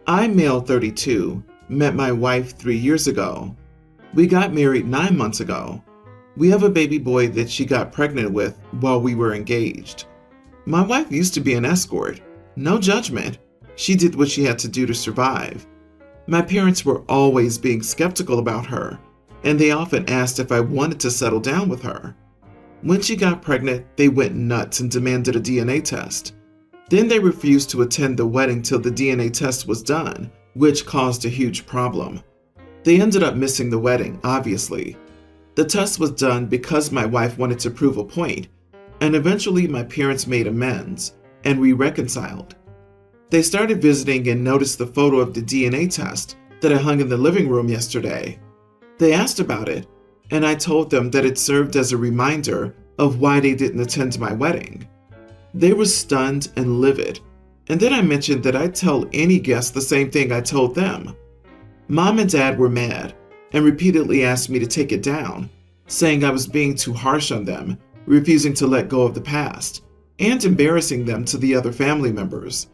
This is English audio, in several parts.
I'm male 32, met my wife 3 years ago. We got married 9 months ago. We have a baby boy that she got pregnant with while we were engaged. My wife used to be an escort. No judgment. She did what she had to do to survive. My parents were always being skeptical about her, and they often asked if I wanted to settle down with her. When she got pregnant, they went nuts and demanded a DNA test. Then they refused to attend the wedding till the DNA test was done, which caused a huge problem. They ended up missing the wedding, obviously. The test was done because my wife wanted to prove a point, and eventually my parents made amends, and we reconciled. They started visiting and noticed the photo of the DNA test that I hung in the living room yesterday. They asked about it, and I told them that it served as a reminder of why they didn't attend my wedding. They were stunned and livid, and then I mentioned that I'd tell any guest the same thing I told them. Mom and Dad were mad and repeatedly asked me to take it down, saying I was being too harsh on them, refusing to let go of the past, and embarrassing them to the other family members.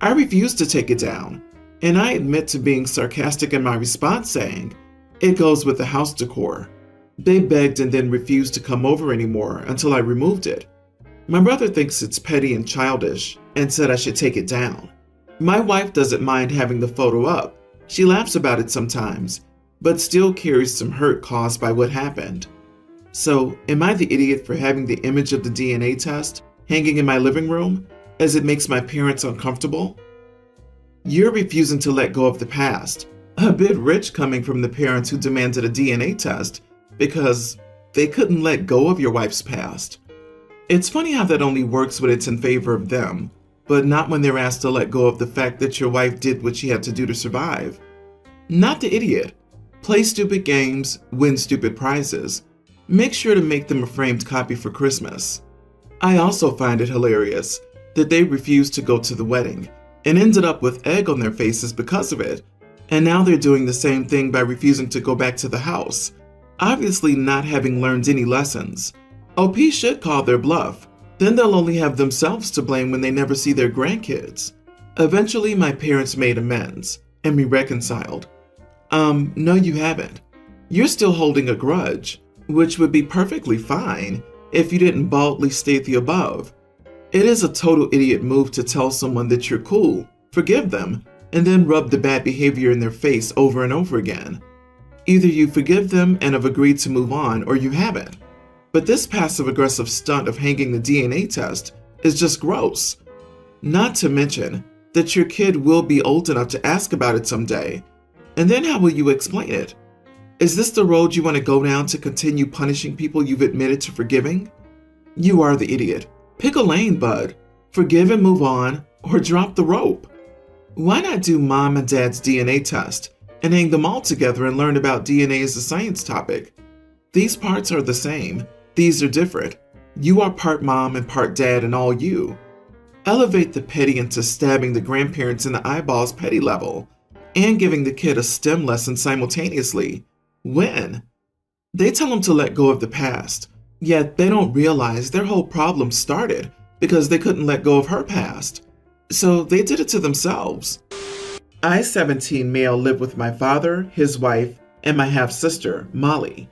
I refused to take it down, and I admit to being sarcastic in my response, saying, "It goes with the house decor." They begged and then refused to come over anymore until I removed it. My brother thinks it's petty and childish and said I should take it down. My wife doesn't mind having the photo up. She laughs about it sometimes, but still carries some hurt caused by what happened. So, am I the idiot for having the image of the DNA test hanging in my living room, as it makes my parents uncomfortable? You're refusing to let go of the past. A bit rich coming from the parents who demanded a DNA test because they couldn't let go of your wife's past. It's funny how that only works when it's in favor of them, but not when they're asked to let go of the fact that your wife did what she had to do to survive. Not the idiot. Play stupid games, win stupid prizes. Make sure to make them a framed copy for Christmas. I also find it hilarious that they refused to go to the wedding and ended up with egg on their faces because of it, and now they're doing the same thing by refusing to go back to the house, obviously not having learned any lessons. OP should call their bluff. Then they'll only have themselves to blame when they never see their grandkids. Eventually, my parents made amends, and we reconciled. No, you haven't. You're still holding a grudge, which would be perfectly fine if you didn't baldly state the above. It is a total idiot move to tell someone that you're cool, forgive them, and then rub the bad behavior in their face over and over again. Either you forgive them and have agreed to move on, or you haven't. But this passive-aggressive stunt of hanging the DNA test is just gross. Not to mention that your kid will be old enough to ask about it someday. And then how will you explain it? Is this the road you want to go down to continue punishing people you've admitted to forgiving? You are the idiot. Pick a lane, bud. Forgive and move on, or drop the rope. Why not do mom and dad's DNA test and hang them all together and learn about DNA as a science topic? These parts are the same. These are different. You are part mom and part dad and all you. Elevate the petty into stabbing the grandparents in the eyeballs petty level and giving the kid a STEM lesson simultaneously. When? They tell them to let go of the past, yet they don't realize their whole problem started because they couldn't let go of her past. So they did it to themselves. I, 17 male, live with my father, his wife, and my half-sister, Molly.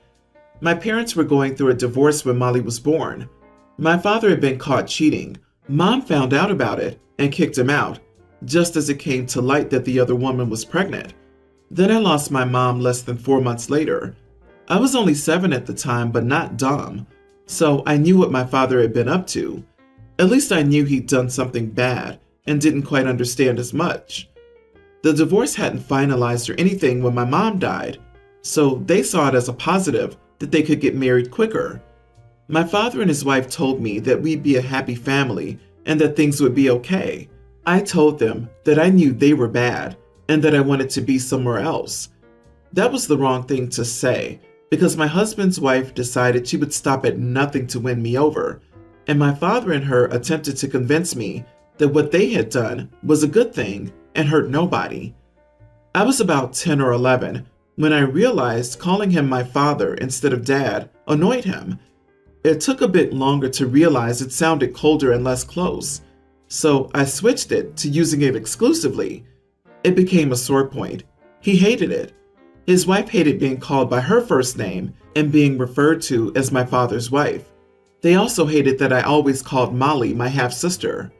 My parents were going through a divorce when Molly was born. My father had been caught cheating. Mom found out about it and kicked him out, just as it came to light that the other woman was pregnant. Then I lost my mom less than 4 months later. I was only 7 at the time, but not dumb, so I knew what my father had been up to. At least I knew he'd done something bad and didn't quite understand as much. The divorce hadn't finalized or anything when my mom died, so they saw it as a positive that they could get married quicker. My father and his wife told me that we'd be a happy family and that things would be okay. I told them that I knew they were bad and that I wanted to be somewhere else. That was the wrong thing to say because my husband's wife decided she would stop at nothing to win me over, and my father and her attempted to convince me that what they had done was a good thing and hurt nobody. I was about 10 or 11 when I realized calling him my father instead of dad annoyed him. It took a bit longer to realize it sounded colder and less close, so I switched it to using it exclusively. It became a sore point. He hated it. His wife hated being called by her first name and being referred to as my father's wife. They also hated that I always called Molly my half-sister.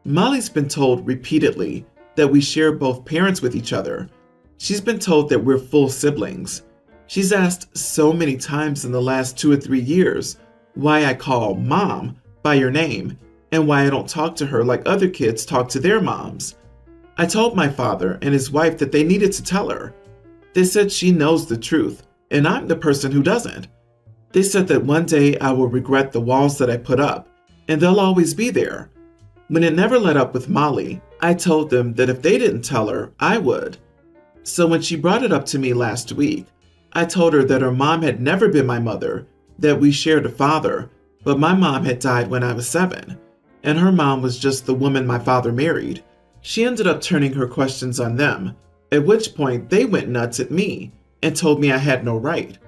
Molly's been told repeatedly that we share both parents with each other. She's been told that we're full siblings. She's asked so many times in the last 2 or 3 years why I call Mom by your name and why I don't talk to her like other kids talk to their moms. I told my father and his wife that they needed to tell her. They said she knows the truth, and I'm the person who doesn't. They said that one day I will regret the walls that I put up, and they'll always be there. When it never let up with Molly, I told them that if they didn't tell her, I would. So when she brought it up to me last week, I told her that her mom had never been my mother, that we shared a father, but my mom had died when I was 7, and her mom was just the woman my father married. She ended up turning her questions on them, at which point they went nuts at me and told me I had no right.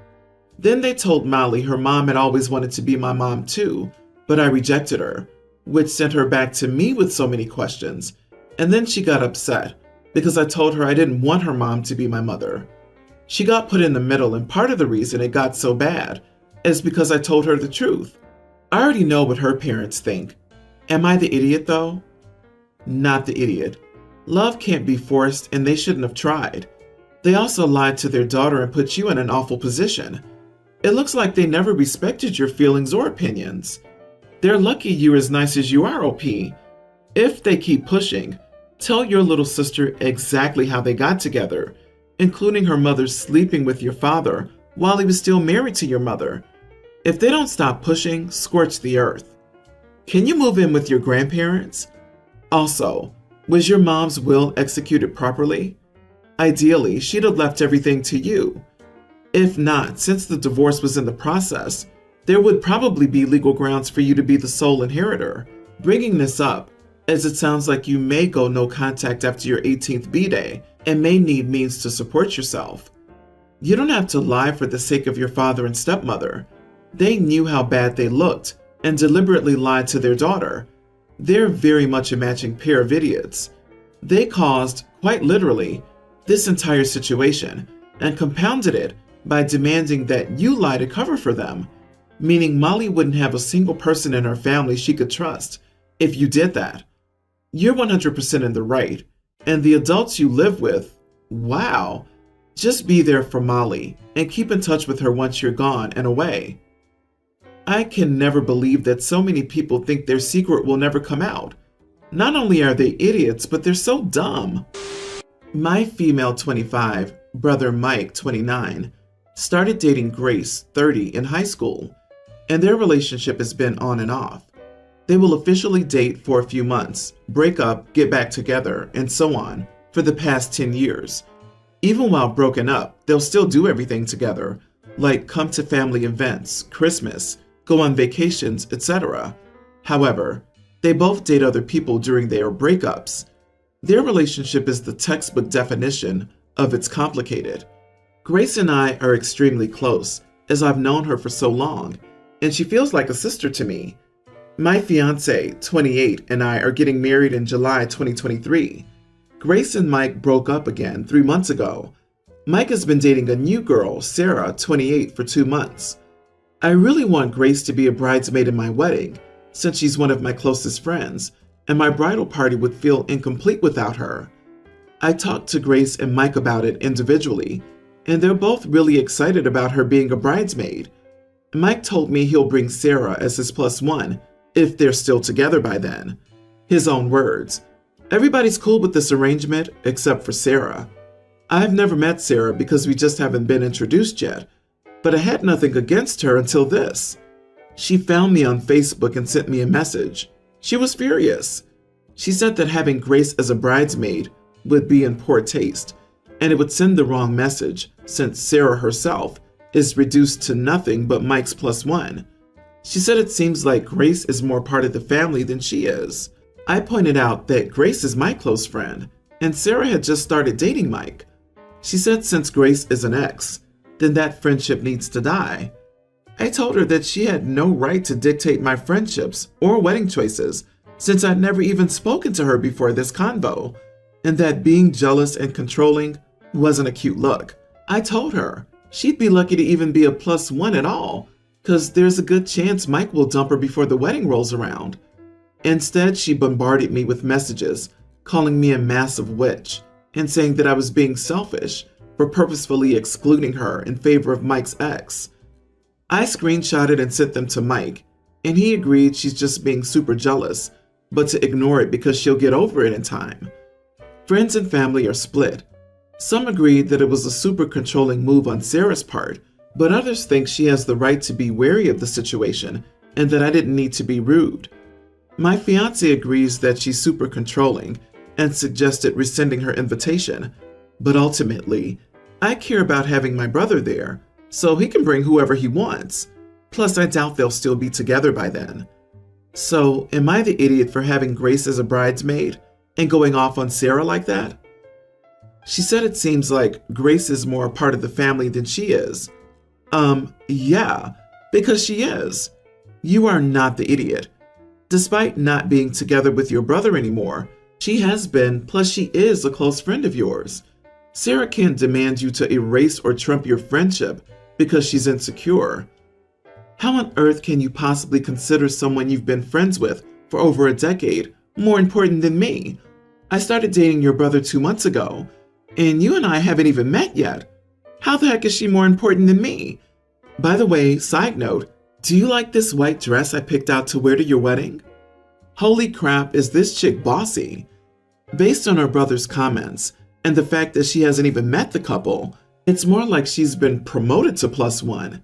Then they told Molly her mom had always wanted to be my mom too, but I rejected her, which sent her back to me with so many questions. And then she got upset because I told her I didn't want her mom to be my mother. She got put in the middle, and part of the reason it got so bad is because I told her the truth. I already know what her parents think. Am I the idiot though? Not the idiot. Love can't be forced, and they shouldn't have tried. They also lied to their daughter and put you in an awful position. It looks like they never respected your feelings or opinions. They're lucky you're as nice as you are, OP. If they keep pushing, tell your little sister exactly how they got together, including her mother sleeping with your father while he was still married to your mother. If they don't stop pushing, scorch the earth. Can you move in with your grandparents? Also, was your mom's will executed properly? Ideally, she'd have left everything to you. If not, since the divorce was in the process, there would probably be legal grounds for you to be the sole inheritor. Bringing this up, as it sounds like you may go no contact after your 18th B-Day and may need means to support yourself. You don't have to lie for the sake of your father and stepmother. They knew how bad they looked and deliberately lied to their daughter. They're very much a matching pair of idiots. They caused, quite literally, this entire situation and compounded it by demanding that you lie to cover for them, meaning Molly wouldn't have a single person in her family she could trust if you did that. You're 100% in the right, and the adults you live with, wow, just be there for Molly and keep in touch with her once you're gone and away. I can never believe that so many people think their secret will never come out. Not only are they idiots, but they're so dumb. My female 25, brother Mike 29, started dating Grace 30 in high school, and their relationship has been on and off. They will officially date for a few months, break up, get back together, and so on for the past 10 years. Even while broken up, they'll still do everything together, like come to family events, Christmas, go on vacations, etc. However, they both date other people during their breakups. Their relationship is the textbook definition of it's complicated. Grace and I are extremely close, as I've known her for so long, and she feels like a sister to me. My fiance, 28, and I are getting married in July 2023. Grace and Mike broke up again 3 months ago. Mike has been dating a new girl, Sarah, 28, for 2 months. I really want Grace to be a bridesmaid in my wedding, since she's one of my closest friends, and my bridal party would feel incomplete without her. I talked to Grace and Mike about it individually, and they're both really excited about her being a bridesmaid. Mike told me he'll bring Sarah as his +1, if they're still together by then. His own words. Everybody's cool with this arrangement except for Sarah. I've never met Sarah because we just haven't been introduced yet, but I had nothing against her until this. She found me on Facebook and sent me a message. She was furious. She said that having Grace as a bridesmaid would be in poor taste, and it would send the wrong message since Sarah herself is reduced to nothing but Mike's +1. She said it seems like Grace is more part of the family than she is. I pointed out that Grace is my close friend, and Sarah had just started dating Mike. She said since Grace is an ex, then that friendship needs to die. I told her that she had no right to dictate my friendships or wedding choices, since I'd never even spoken to her before this convo, and that being jealous and controlling wasn't a cute look. I told her she'd be lucky to even be a +1 at all, because there's a good chance Mike will dump her before the wedding rolls around. Instead, she bombarded me with messages, calling me a massive witch, and saying that I was being selfish for purposefully excluding her in favor of Mike's ex. I screenshotted and sent them to Mike, and he agreed she's just being super jealous, but to ignore it because she'll get over it in time. Friends and family are split. Some agreed that it was a super controlling move on Sarah's part, but others think she has the right to be wary of the situation and that I didn't need to be rude. My fiance agrees that she's super controlling and suggested rescinding her invitation, but ultimately, I care about having my brother there, so he can bring whoever he wants. Plus, I doubt they'll still be together by then. So, am I the idiot for having Grace as a bridesmaid and going off on Sarah like that? She said it seems like Grace is more a part of the family than she is. Yeah, because she is. You are not the idiot. Despite not being together with your brother anymore, she has been, plus she is a close friend of yours. Sarah can't demand you to erase or trump your friendship because she's insecure. How on earth can you possibly consider someone you've been friends with for over a decade more important than me? I started dating your brother 2 months ago, and you and I haven't even met yet. How the heck is she more important than me? By the way, side note, do you like this white dress I picked out to wear to your wedding? Holy crap, is this chick bossy? Based on her brother's comments and the fact that she hasn't even met the couple, it's more like she's been promoted to +1.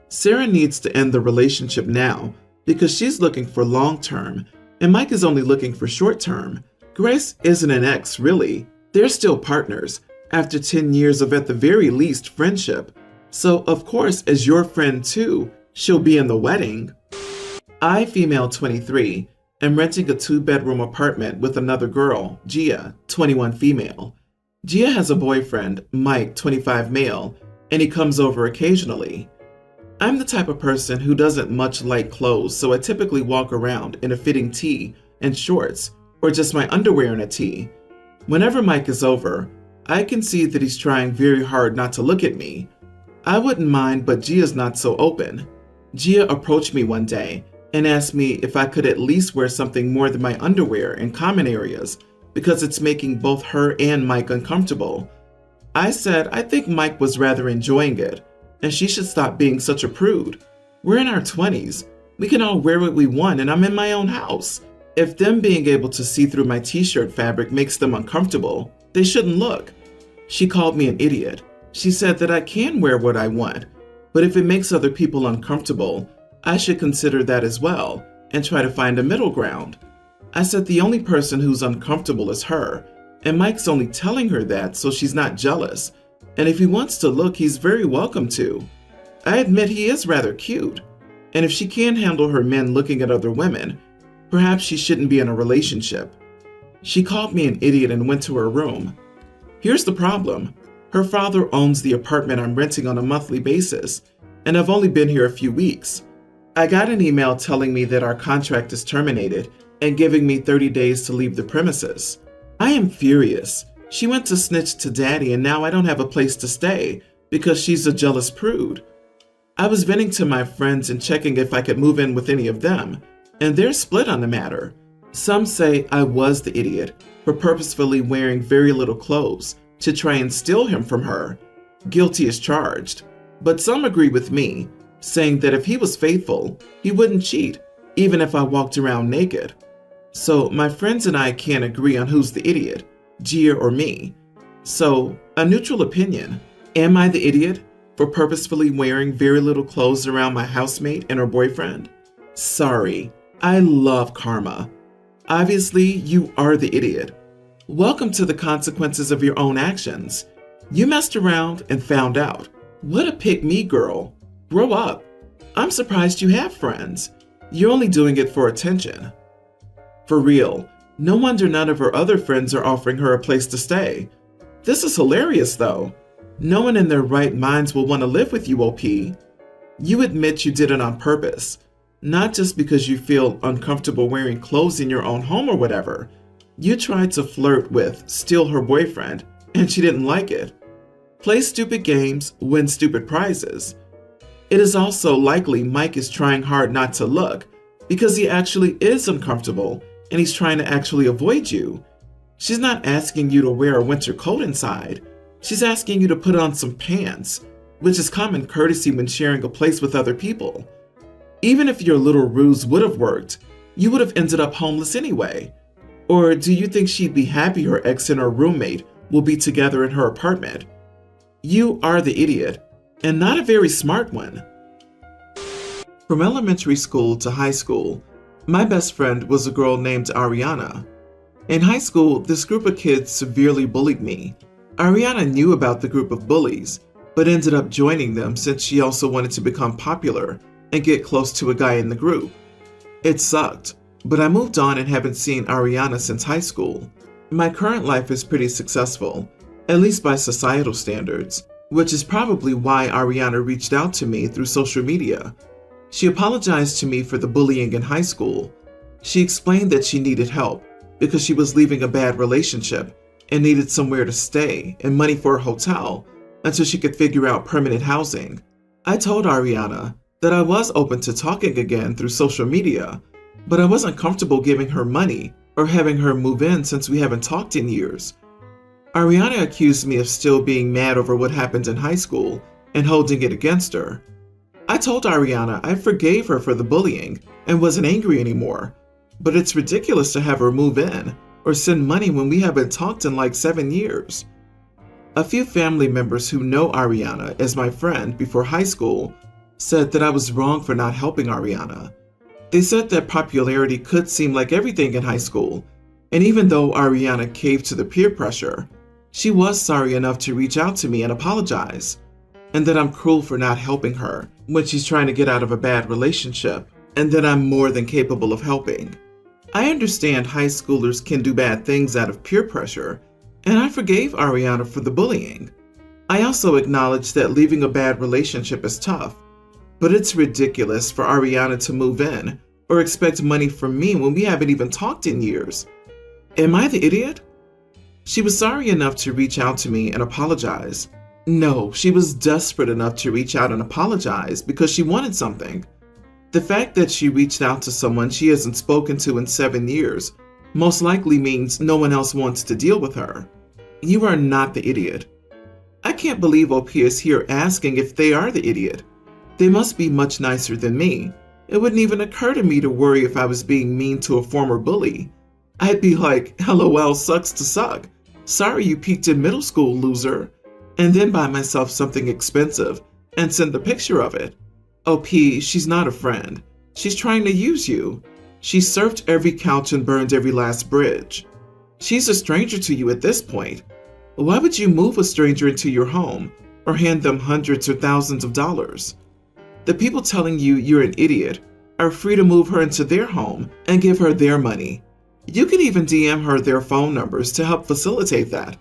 Sarah needs to end the relationship now because she's looking for long-term and Mike is only looking for short-term. Grace isn't an ex, really. They're still partners after 10 years of at the very least friendship. So, of course, as your friend too, she'll be in the wedding. I, female 23, am renting a 2-bedroom apartment with another girl, Gia, 21 female. Gia has a boyfriend, Mike, 25 male, and he comes over occasionally. I'm the type of person who doesn't much like clothes, so I typically walk around in a fitting tee and shorts, or just my underwear and a tee. Whenever Mike is over, I can see that he's trying very hard not to look at me. I wouldn't mind, but Gia's not so open. Gia approached me one day and asked me if I could at least wear something more than my underwear in common areas because it's making both her and Mike uncomfortable. I said I think Mike was rather enjoying it, and she should stop being such a prude. We're in our 20s. We can all wear what we want, and I'm in my own house. If them being able to see through my t-shirt fabric makes them uncomfortable, they shouldn't look. She called me an idiot. She said that I can wear what I want, but if it makes other people uncomfortable, I should consider that as well and try to find a middle ground. I said the only person who's uncomfortable is her, and Mike's only telling her that so she's not jealous, and if he wants to look, he's very welcome to. I admit he is rather cute, and if she can't handle her men looking at other women, perhaps she shouldn't be in a relationship. She called me an idiot and went to her room. Here's the problem. Her father owns the apartment I'm renting on a monthly basis, and I've only been here a few weeks. I got an email telling me that our contract is terminated and giving me 30 days to leave the premises. I am furious. She went to snitch to Daddy and now I don't have a place to stay because she's a jealous prude. I was venting to my friends and checking if I could move in with any of them, and they're split on the matter. Some say I was the idiot for purposefully wearing very little clothes to try and steal him from her. Guilty as charged. But some agree with me, saying that if he was faithful, he wouldn't cheat, even if I walked around naked. So my friends and I can't agree on who's the idiot, Gia or me. So, a neutral opinion. Am I the idiot for purposefully wearing very little clothes around my housemate and her boyfriend? Sorry, I love karma. Obviously, you are the idiot. Welcome to the consequences of your own actions. You messed around and found out. What a pick-me girl. Grow up. I'm surprised you have friends. You're only doing it for attention. For real, no wonder none of her other friends are offering her a place to stay. This is hilarious though. No one in their right minds will want to live with you, OP. You admit you did it on purpose, not just because you feel uncomfortable wearing clothes in your own home or whatever. You tried to flirt with, steal her boyfriend, and she didn't like it. Play stupid games, win stupid prizes. It is also likely Mike is trying hard not to look because he actually is uncomfortable and he's trying to actually avoid you. She's not asking you to wear a winter coat inside. She's asking you to put on some pants, which is common courtesy when sharing a place with other people. Even if your little ruse would have worked, you would have ended up homeless anyway. Or do you think she'd be happy her ex and her roommate will be together in her apartment? You are the idiot, and not a very smart one. From elementary school to high school, my best friend was a girl named Ariana. In high school, this group of kids severely bullied me. Ariana knew about the group of bullies, but ended up joining them since she also wanted to become popular and get close to a guy in the group. It sucked, but I moved on and haven't seen Ariana since high school. My current life is pretty successful, at least by societal standards, which is probably why Ariana reached out to me through social media. She apologized to me for the bullying in high school. She explained that she needed help because she was leaving a bad relationship and needed somewhere to stay and money for a hotel until she could figure out permanent housing. I told Ariana that I was open to talking again through social media, but I wasn't comfortable giving her money or having her move in since we haven't talked in years. Ariana accused me of still being mad over what happened in high school and holding it against her. I told Ariana I forgave her for the bullying and wasn't angry anymore, but it's ridiculous to have her move in or send money when we haven't talked in like 7 years. A few family members who know Ariana as my friend before high school said that I was wrong for not helping Ariana. They said that popularity could seem like everything in high school, and even though Ariana caved to the peer pressure, she was sorry enough to reach out to me and apologize, and that I'm cruel for not helping her when she's trying to get out of a bad relationship, and that I'm more than capable of helping. I understand high schoolers can do bad things out of peer pressure, and I forgave Ariana for the bullying. I also acknowledge that leaving a bad relationship is tough, but it's ridiculous for Ariana to move in or expect money from me when we haven't even talked in years. Am I the idiot? She was sorry enough to reach out to me and apologize. No, she was desperate enough to reach out and apologize because she wanted something. The fact that she reached out to someone she hasn't spoken to in 7 years most likely means no one else wants to deal with her. You are not the idiot. I can't believe OP is here asking if they are the idiot. They must be much nicer than me. It wouldn't even occur to me to worry if I was being mean to a former bully. I'd be like, LOL, sucks to suck. Sorry you peaked in middle school, loser. And then buy myself something expensive and send a picture of it. OP, she's not a friend. She's trying to use you. She surfed every couch and burned every last bridge. She's a stranger to you at this point. Why would you move a stranger into your home or hand them hundreds or thousands of dollars? The people telling you you're an idiot are free to move her into their home and give her their money. You can even DM her their phone numbers to help facilitate that.